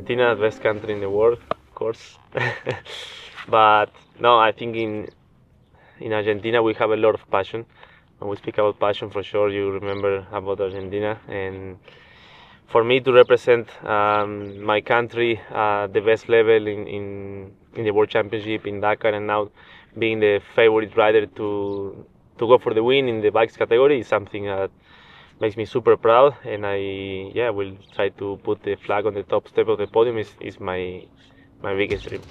Argentina, best country in the world, of course. But no, I think in Argentina we have a lot of passion. When we speak about passion, for sure you remember about Argentina. And for me to represent my country the best level in the World Championship in Dakar, and now being the favorite rider to go for the win in the bikes category is something that makes me super proud, and I will try to put the flag on the top step of the podium is my biggest dream.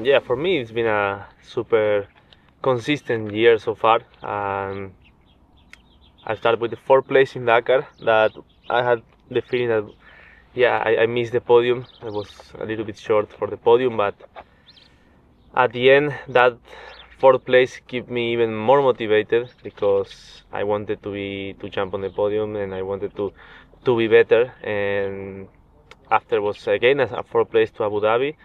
Yeah, for me it's been a super consistent year so far. I started with the 4th place in Dakar. That I had the feeling that I missed the podium. I was a little bit short for the podium, but at the end that 4th place kept me even more motivated because I wanted to jump on the podium, and I wanted to be better. And after was again a 4th place to Abu Dhabi.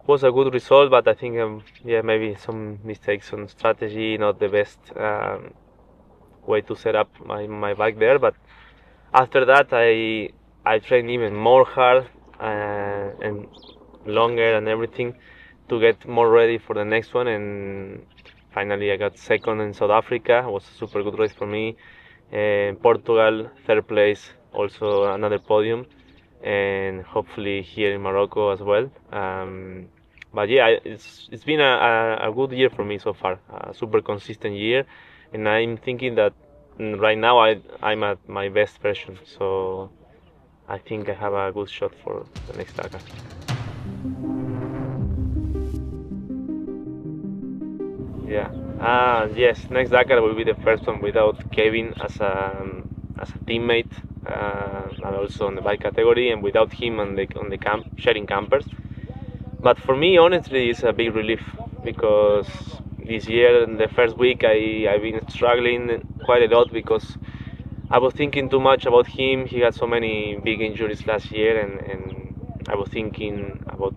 Was a good result, but I think maybe some mistakes on strategy, not the best way to set up my bike there. But after that I trained even more hard and longer and everything to get more ready for the next one, and finally I got 2nd in South Africa. It was a super good race for me. Portugal 3rd place, also another podium, and hopefully here in Morocco as well. But yeah, it's been a good year for me so far, a super consistent year, and I'm thinking that right now I'm at my best version, so I think I have a good shot for the next Dakar. Yeah. Yes, next Dakar will be the first one without Kevin as a teammate, and also on the bike category, and without him on the camp sharing campers. But for me, honestly, it's a big relief because this year, in the first week, I've been struggling quite a lot because I was thinking too much about him. He had so many big injuries last year, and I was thinking about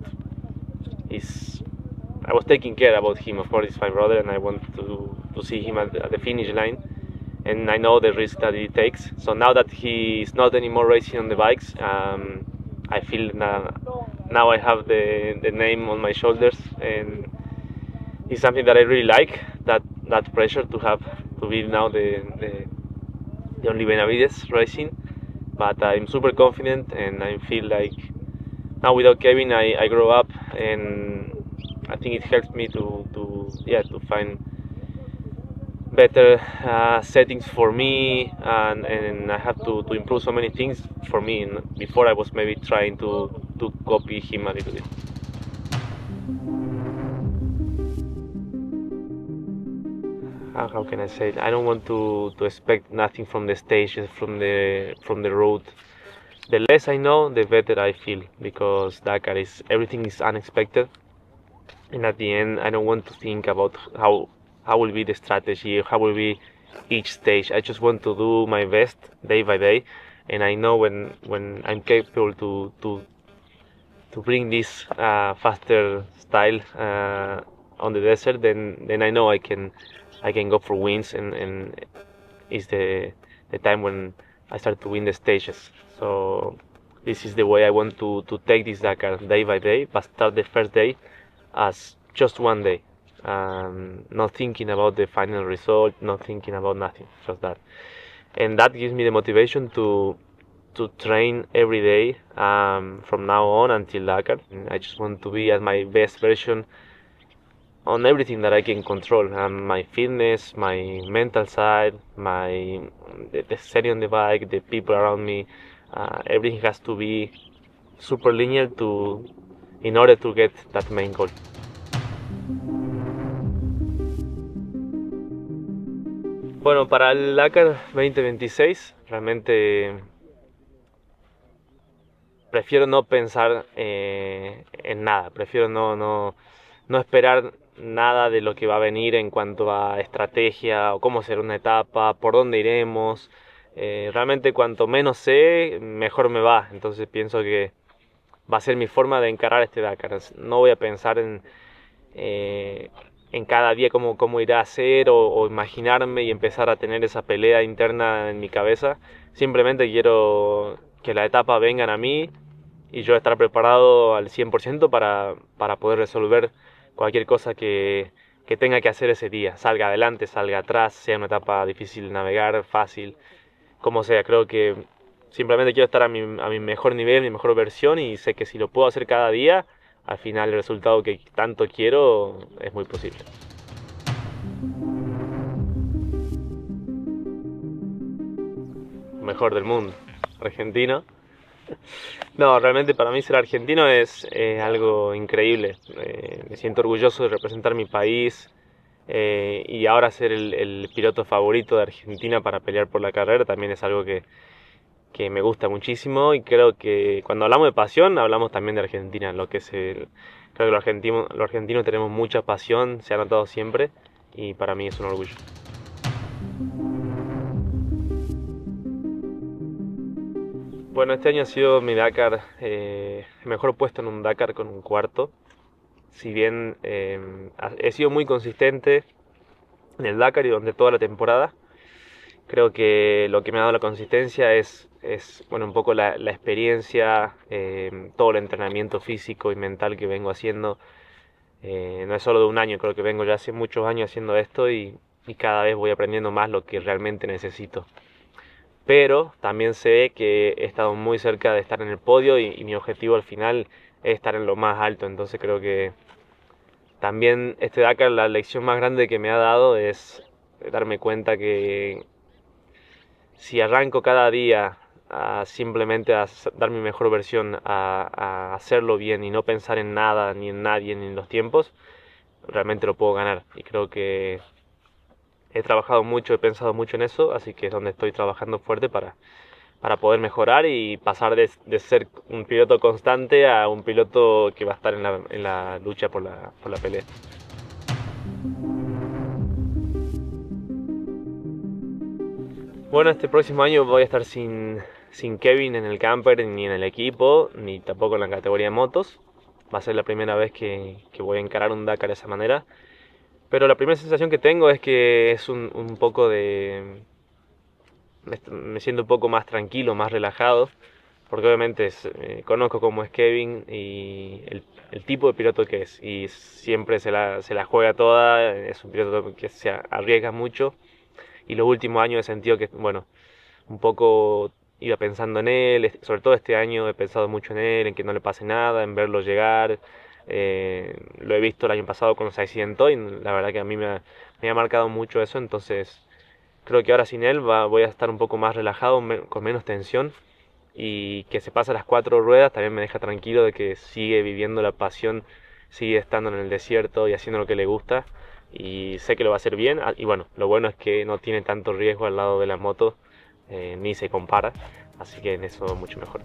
I was taking care about him. Of course, he's my brother, and I want to see him at the finish line. And I know the risk that it takes. So now that he is not anymore racing on the bikes, I feel now I have the name on my shoulders, and it's something that I really like. That pressure to have to be now the only Benavides racing. But I'm super confident, and I feel like now without Kevin I grow up, and I think it helps me to find better settings for me, and I have to improve so many things for me. And before I was maybe trying to copy him a little bit. How can I say it? I don't want to expect nothing from the stages, from the road. The less I know, the better I feel, because Dakar everything is unexpected, and at the end I don't want to think about how will be the strategy, how will be each stage. I just want to do my best day by day, and I know when I'm capable to bring this faster style on the desert, then I know I can go for wins, and it's the time when I start to win the stages. So this is the way I want to take this Dakar day by day, but start the first day as just one day. Not thinking about the final result, not thinking about nothing, just that. And that gives me the motivation to train every day from now on until Dakar. And I just want to be at my best version on everything that I can control, my fitness, my mental side, the setting on the bike, the people around me. Everything has to be super linear in order to get that main goal. Bueno, para el Dakar 2026 realmente prefiero no pensar en nada, prefiero no esperar nada de lo que va a venir en cuanto a estrategia o cómo será una etapa, por dónde iremos. Realmente cuanto menos sé, mejor me va. Entonces pienso que va a ser mi forma de encarar este Dakar. No voy a pensar en en cada día cómo irá a ser o imaginarme y empezar a tener esa pelea interna en mi cabeza. Simplemente quiero que la etapa vengan a mí y yo estar preparado al 100% para poder resolver cualquier cosa que tenga que hacer ese día. Salga adelante, salga atrás, sea una etapa difícil de navegar, fácil, como sea. Creo que simplemente quiero estar a mi mejor nivel, mi mejor versión, y sé que si lo puedo hacer cada día, al final el resultado que tanto quiero es muy posible. Mejor del mundo, argentino. No, realmente para mí ser argentino es algo increíble. Me siento orgulloso de representar mi país, y ahora ser el piloto favorito de Argentina para pelear por la carrera también es algo que me gusta muchísimo, y creo que cuando hablamos de pasión hablamos también de Argentina. Creo que los argentinos tenemos mucha pasión, se ha notado siempre, y para mí es un orgullo. Bueno, este año ha sido mi Dakar, mejor puesto en un Dakar con un cuarto. Si bien he sido muy consistente en el Dakar y durante toda la temporada, creo que lo que me ha dado la consistencia es bueno, un poco la experiencia, todo el entrenamiento físico y mental que vengo haciendo. No es solo de un año, creo que vengo ya hace muchos años haciendo esto, y cada vez voy aprendiendo más lo que realmente necesito. Pero también sé que he estado muy cerca de estar en el podio, y mi objetivo al final es estar en lo más alto. Entonces creo que también este Dakar, la lección más grande que me ha dado es darme cuenta que si arranco cada día simplemente a dar mi mejor versión, a hacerlo bien y no pensar en nada, ni en nadie, ni en los tiempos, realmente lo puedo ganar. Y creo que he trabajado mucho, he pensado mucho en eso, así que es donde estoy trabajando fuerte para poder mejorar y pasar de ser un piloto constante a un piloto que va a estar en la lucha por la pelea. Bueno, este próximo año voy a estar sin Kevin en el camper, ni en el equipo, ni tampoco en la categoría de motos. Va a ser la primera vez que voy a encarar un Dakar de esa manera. Pero la primera sensación que tengo es que es un poco de... Me siento un poco más tranquilo, más relajado, porque obviamente conozco cómo es Kevin y el tipo de piloto que es, y siempre se la juega toda. Es un piloto que se arriesga mucho, y los últimos años he sentido que, bueno, un poco iba pensando en él. Sobre todo este año he pensado mucho en él, en que no le pase nada, en verlo llegar. Lo he visto el año pasado cuando se accidentó, y la verdad que a mí me ha marcado mucho eso. Entonces creo que ahora sin él voy a estar un poco más relajado, con menos tensión, y que se pasa las 4 ruedas también me deja tranquilo de que sigue viviendo la pasión, sigue estando en el desierto y haciendo lo que le gusta, y sé que lo va a hacer bien. Y bueno, lo bueno es que no tiene tanto riesgo al lado de la moto, ni se compara, así que en eso mucho mejor.